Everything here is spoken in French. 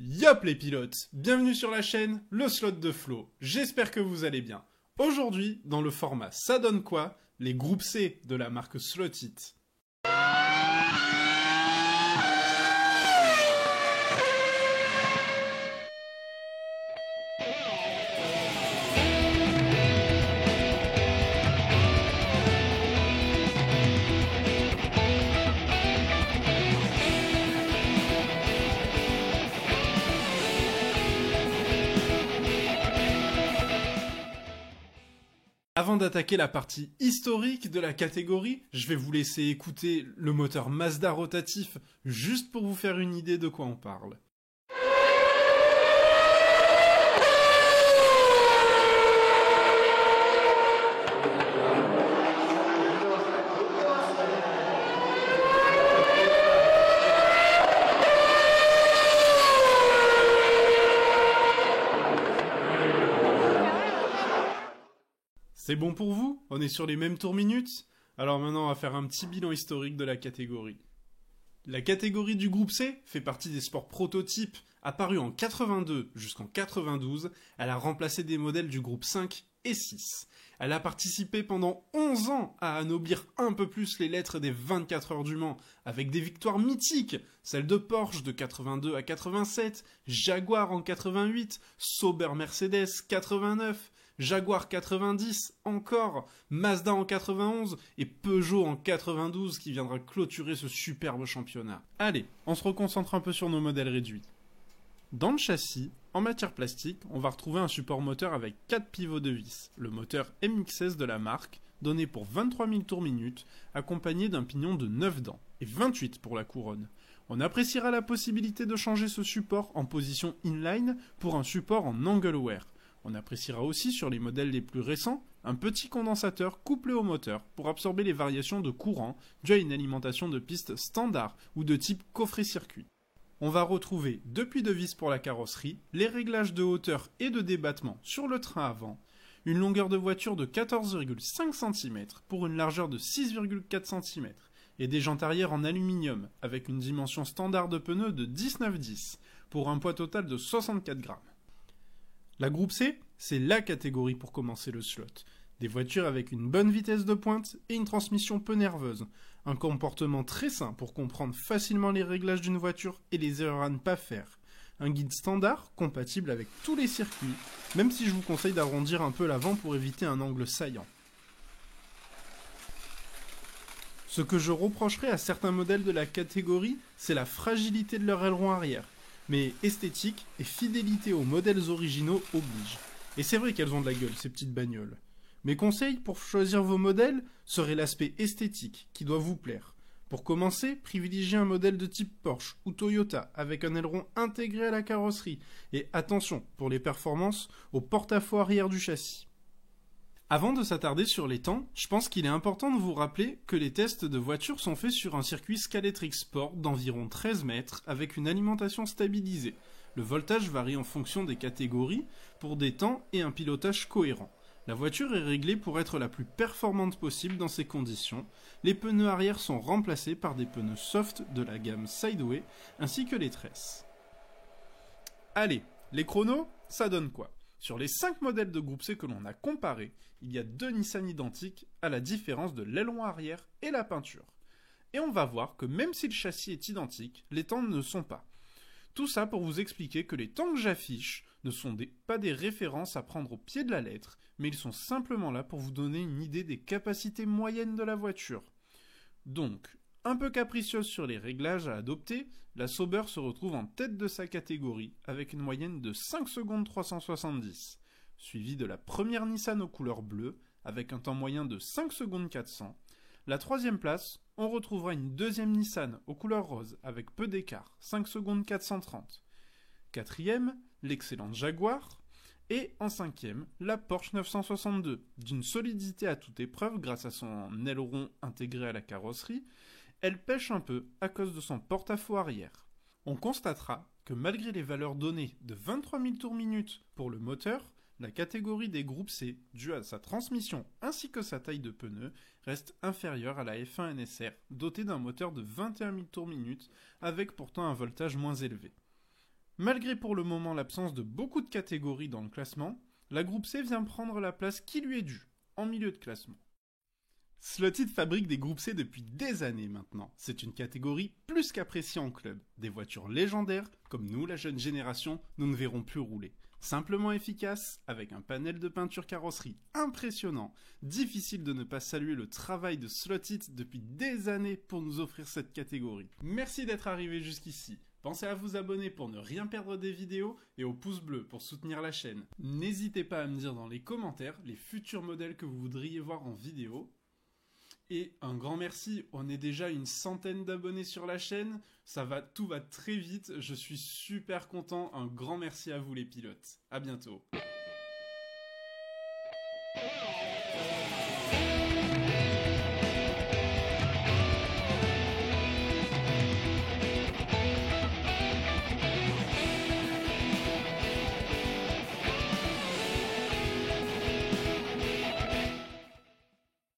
Yop les pilotes, bienvenue sur la chaîne, le slot de Flo, j'espère que vous allez bien. Aujourd'hui, dans le format Ça donne quoi, les groupes C de la marque Slotit. Avant d'attaquer la partie historique de la catégorie, je vais vous laisser écouter le moteur Mazda rotatif, juste pour vous faire une idée de quoi on parle. C'est bon pour vous? On est sur les mêmes tours minutes? Alors maintenant, on va faire un petit bilan historique de la catégorie. La catégorie du groupe C fait partie des sports prototypes apparus en 82 jusqu'en 92. Elle a remplacé des modèles du groupe 5 et 6. Elle a participé pendant 11 ans à anoblir un peu plus les lettres des 24 heures du Mans, avec des victoires mythiques, celles de Porsche de 82 à 87, Jaguar en 88, Sauber Mercedes 89, Jaguar 90 encore, Mazda en 91 et Peugeot en 92 qui viendra clôturer ce superbe championnat. Allez, on se reconcentre un peu sur nos modèles réduits. Dans le châssis, en matière plastique, on va retrouver un support moteur avec 4 pivots de vis, le moteur MXS de la marque, donné pour 23 000 tours minute, accompagné d'un pignon de 9 dents, et 28 pour la couronne. On appréciera la possibilité de changer ce support en position inline pour un support en angle wear. On appréciera aussi sur les modèles les plus récents un petit condensateur couplé au moteur pour absorber les variations de courant dues à une alimentation de piste standard ou de type coffret-circuit. On va retrouver 2 puits de vis pour la carrosserie, les réglages de hauteur et de débattement sur le train avant, une longueur de voiture de 14,5 cm pour une largeur de 6,4 cm et des jantes arrière en aluminium avec une dimension standard de pneus de 19-10 pour un poids total de 64 grammes. La groupe C, c'est la catégorie pour commencer le slot. Des voitures avec une bonne vitesse de pointe et une transmission peu nerveuse. Un comportement très sain pour comprendre facilement les réglages d'une voiture et les erreurs à ne pas faire. Un guide standard, compatible avec tous les circuits, même si je vous conseille d'arrondir un peu l'avant pour éviter un angle saillant. Ce que je reprocherai à certains modèles de la catégorie, c'est la fragilité de leur aileron arrière. Mais esthétique et fidélité aux modèles originaux obligent. Et c'est vrai qu'elles ont de la gueule, ces petites bagnoles. Mes conseils pour choisir vos modèles seraient l'aspect esthétique, qui doit vous plaire. Pour commencer, privilégiez un modèle de type Porsche ou Toyota, avec un aileron intégré à la carrosserie. Et attention, pour les performances, au porte-à-faux arrière du châssis. Avant de s'attarder sur les temps, je pense qu'il est important de vous rappeler que les tests de voitures sont faits sur un circuit Scalextric Sport d'environ 13 mètres avec une alimentation stabilisée. Le voltage varie en fonction des catégories pour des temps et un pilotage cohérent. La voiture est réglée pour être la plus performante possible dans ces conditions. Les pneus arrière sont remplacés par des pneus soft de la gamme Sideway ainsi que les tresses. Allez, les chronos, ça donne quoi ? Sur les 5 modèles de groupe C que l'on a comparés, il y a 2 Nissan identiques à la différence de l'aileron arrière et la peinture. Et on va voir que même si le châssis est identique, les temps ne sont pas. Tout ça pour vous expliquer que les temps que j'affiche ne sont pas des références à prendre au pied de la lettre, mais ils sont simplement là pour vous donner une idée des capacités moyennes de la voiture. Donc, un peu capricieuse sur les réglages à adopter, la Sauber se retrouve en tête de sa catégorie avec une moyenne de 5 secondes 370, suivie de la première Nissan aux couleurs bleues avec un temps moyen de 5 secondes 400. La troisième place, on retrouvera une deuxième Nissan aux couleurs roses avec peu d'écart, 5 secondes 430. Quatrième, l'excellente Jaguar. Et en cinquième, la Porsche 962, d'une solidité à toute épreuve grâce à son aileron intégré à la carrosserie. Elle pêche un peu à cause de son porte-à-faux arrière. On constatera que malgré les valeurs données de 23 000 tours minute pour le moteur, la catégorie des groupes C, due à sa transmission ainsi que sa taille de pneu, reste inférieure à la F1 NSR, dotée d'un moteur de 21 000 tours minute, avec pourtant un voltage moins élevé. Malgré pour le moment l'absence de beaucoup de catégories dans le classement, la groupe C vient prendre la place qui lui est due, en milieu de classement. Slotted fabrique des groupes C depuis des années maintenant. C'est une catégorie plus qu'appréciée en club. Des voitures légendaires, comme nous, la jeune génération, nous ne verrons plus rouler. Simplement efficace, avec un panel de peinture carrosserie impressionnant. Difficile de ne pas saluer le travail de Slotted depuis des années pour nous offrir cette catégorie. Merci d'être arrivé jusqu'ici. Pensez à vous abonner pour ne rien perdre des vidéos et au pouce bleu pour soutenir la chaîne. N'hésitez pas à me dire dans les commentaires les futurs modèles que vous voudriez voir en vidéo. Et un grand merci, on est déjà une centaine d'abonnés sur la chaîne, tout va très vite, je suis super content, un grand merci à vous les pilotes. À bientôt.